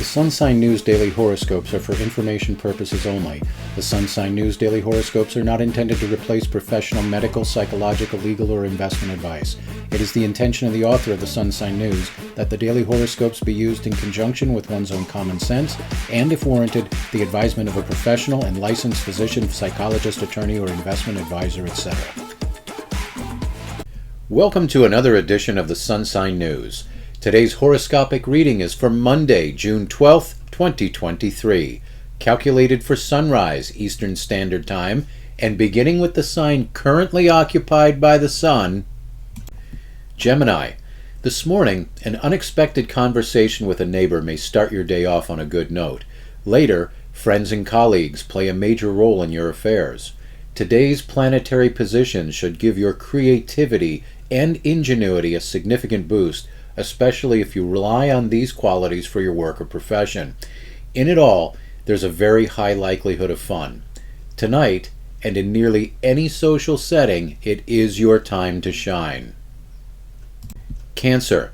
The Sun Sign News Daily Horoscopes are for information purposes only. The Sun Sign News Daily Horoscopes are not intended to replace professional medical, psychological, legal, or investment advice. It is the intention of the author of the Sun Sign News that the daily horoscopes be used in conjunction with one's own common sense and, if warranted, the advisement of a professional and licensed physician, psychologist, attorney, or investment advisor, etc. Welcome to another edition of the Sun Sign News. Today's horoscopic reading is for Monday, June 12th, 2023, calculated for sunrise Eastern Standard Time, and beginning with the sign currently occupied by the Sun, Gemini. This morning, an unexpected conversation with a neighbor may start your day off on a good note. Later, friends and colleagues play a major role in your affairs. Today's planetary positions should give your creativity and ingenuity a significant boost, especially if you rely on these qualities for your work or profession. In it all, there's a very high likelihood of fun. Tonight, and in nearly any social setting, it is your time to shine. Cancer.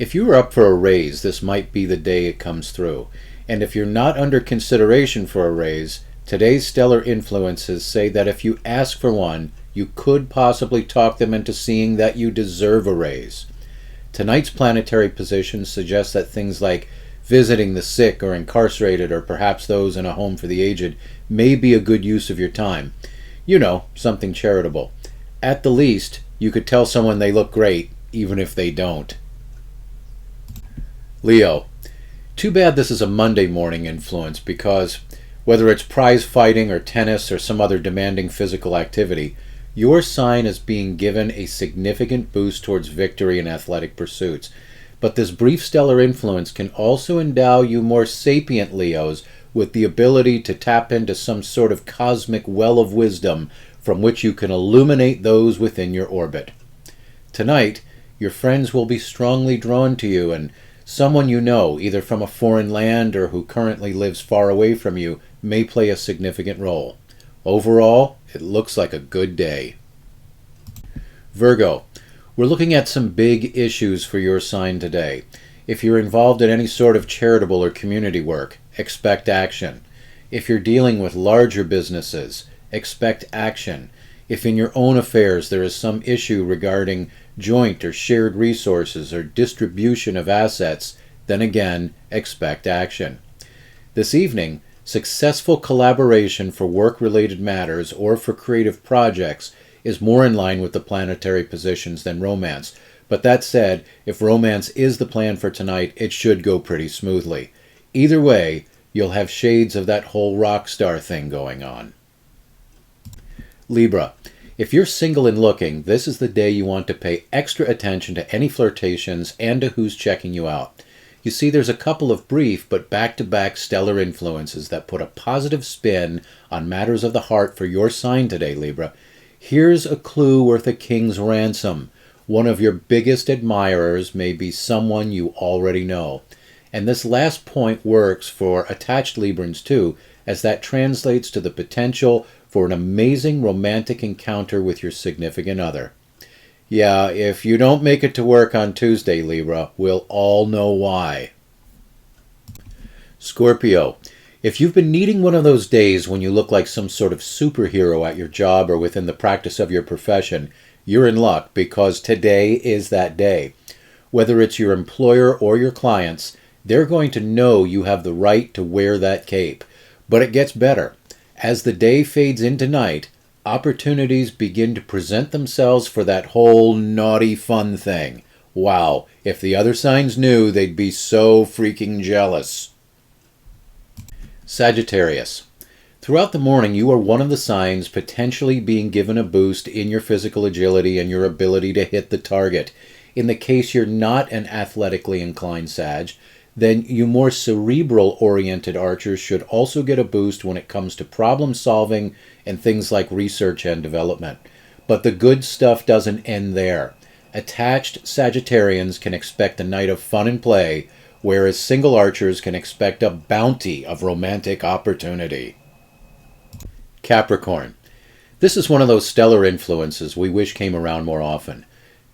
If you are up for a raise, this might be the day it comes through. And if you're not under consideration for a raise, today's stellar influences say that if you ask for one, you could possibly talk them into seeing that you deserve a raise. Tonight's planetary positions suggest that things like visiting the sick or incarcerated, or perhaps those in a home for the aged, may be a good use of your time. You know, something charitable. At the least, you could tell someone they look great, even if they don't. Leo. Too bad this is a Monday morning influence, because whether it's prize fighting or tennis or some other demanding physical activity, your sign is being given a significant boost towards victory in athletic pursuits. But this brief stellar influence can also endow you more sapient Leos with the ability to tap into some sort of cosmic well of wisdom from which you can illuminate those within your orbit. Tonight, your friends will be strongly drawn to you, and someone you know, either from a foreign land or who currently lives far away from you, may play a significant role. Overall, it looks like a good day. Virgo. We're looking at some big issues for your sign today. If you're involved in any sort of charitable or community work, expect action. If you're dealing with larger businesses, expect action. If in your own affairs there is some issue regarding joint or shared resources or distribution of assets, then again, expect action. This evening, successful collaboration for work-related matters or for creative projects is more in line with the planetary positions than romance. But that said, if romance is the plan for tonight, it should go pretty smoothly. Either way, you'll have shades of that whole rock star thing going on. Libra. If you're single and looking, this is the day you want to pay extra attention to any flirtations and to who's checking you out. You see, there's a couple of brief but back-to-back stellar influences that put a positive spin on matters of the heart for your sign today, Libra. Here's a clue worth a king's ransom. One of your biggest admirers may be someone you already know. And this last point works for attached Librans too, as that translates to the potential for an amazing romantic encounter with your significant other. Yeah, if you don't make it to work on Tuesday, Libra, we'll all know why. Scorpio. If you've been needing one of those days when you look like some sort of superhero at your job or within the practice of your profession, you're in luck, because today is that day. Whether it's your employer or your clients, they're going to know you have the right to wear that cape. But it gets better. As the day fades into night, opportunities begin to present themselves for that whole naughty fun thing. Wow, if the other signs knew, they'd be so freaking jealous. Sagittarius. Throughout the morning, you are one of the signs potentially being given a boost in your physical agility and your ability to hit the target. In the case you're not an athletically inclined Sag, then you more cerebral-oriented archers should also get a boost when it comes to problem solving and things like research and development. But the good stuff doesn't end there. Attached Sagittarians can expect a night of fun and play, whereas single archers can expect a bounty of romantic opportunity. Capricorn. This is one of those stellar influences we wish came around more often.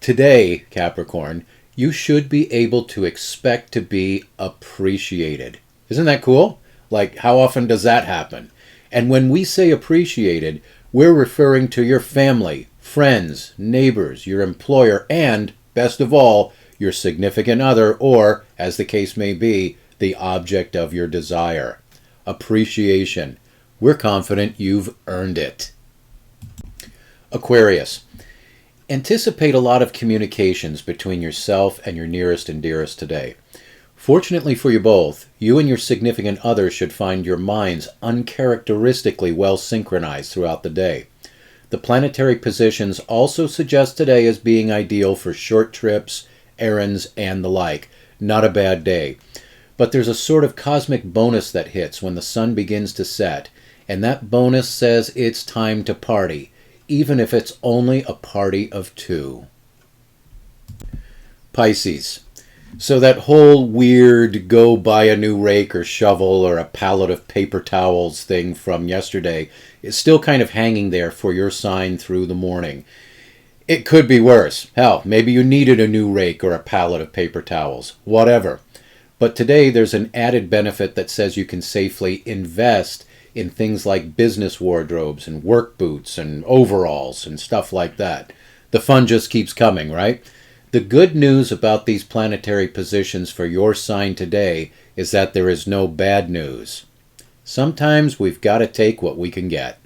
Today, Capricorn, you should be able to expect to be appreciated. Isn't that cool? Like, how often does that happen? And when we say appreciated, we're referring to your family, friends, neighbors, your employer, and, best of all, your significant other, or, as the case may be, the object of your desire. Appreciation. We're confident you've earned it. Aquarius. Anticipate a lot of communications between yourself and your nearest and dearest today. Fortunately for you both, you and your significant other should find your minds uncharacteristically well synchronized throughout the day. The planetary positions also suggest today as being ideal for short trips, errands, and the like. Not a bad day. But there's a sort of cosmic bonus that hits when the sun begins to set, and that bonus says it's time to party, even if it's only a party of two. Pisces. So that whole weird go buy a new rake or shovel or a pallet of paper towels thing from yesterday is still kind of hanging there for your sign through the morning. It could be worse. Hell, maybe you needed a new rake or a pallet of paper towels. Whatever. But today there's an added benefit that says you can safely invest in things like business wardrobes and work boots and overalls and stuff like that. The fun just keeps coming, right? The good news about these planetary positions for your sign today is that there is no bad news. Sometimes we've got to take what we can get.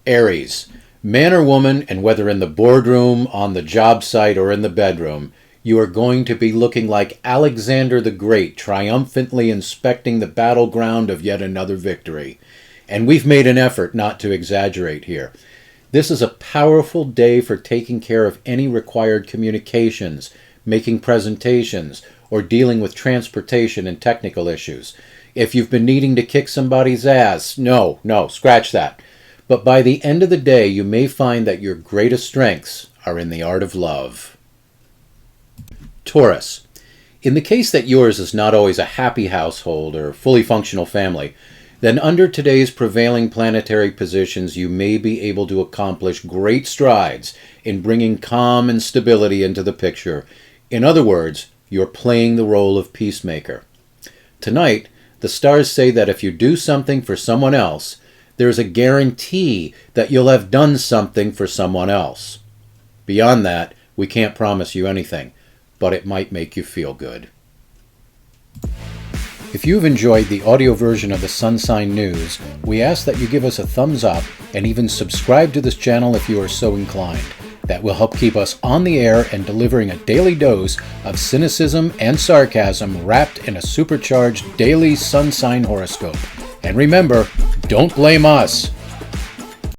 Aries. Man or woman, and whether in the boardroom, on the job site, or in the bedroom, you are going to be looking like Alexander the Great, triumphantly inspecting the battleground of yet another victory. And we've made an effort not to exaggerate here. This is a powerful day for taking care of any required communications, making presentations, or dealing with transportation and technical issues. If you've been needing to kick somebody's ass, no, scratch that. But by the end of the day, you may find that your greatest strengths are in the art of love. Taurus. In the case that yours is not always a happy household or fully functional family, then under today's prevailing planetary positions, you may be able to accomplish great strides in bringing calm and stability into the picture. In other words, you're playing the role of peacemaker. Tonight, the stars say that if you do something for someone else, there's a guarantee that you'll have done something for someone else. Beyond that, we can't promise you anything, but it might make you feel good. If you've enjoyed the audio version of the Sun Sign News, we ask that you give us a thumbs up and even subscribe to this channel if you are so inclined. That will help keep us on the air and delivering a daily dose of cynicism and sarcasm wrapped in a supercharged daily sun sign horoscope. And remember, don't blame us.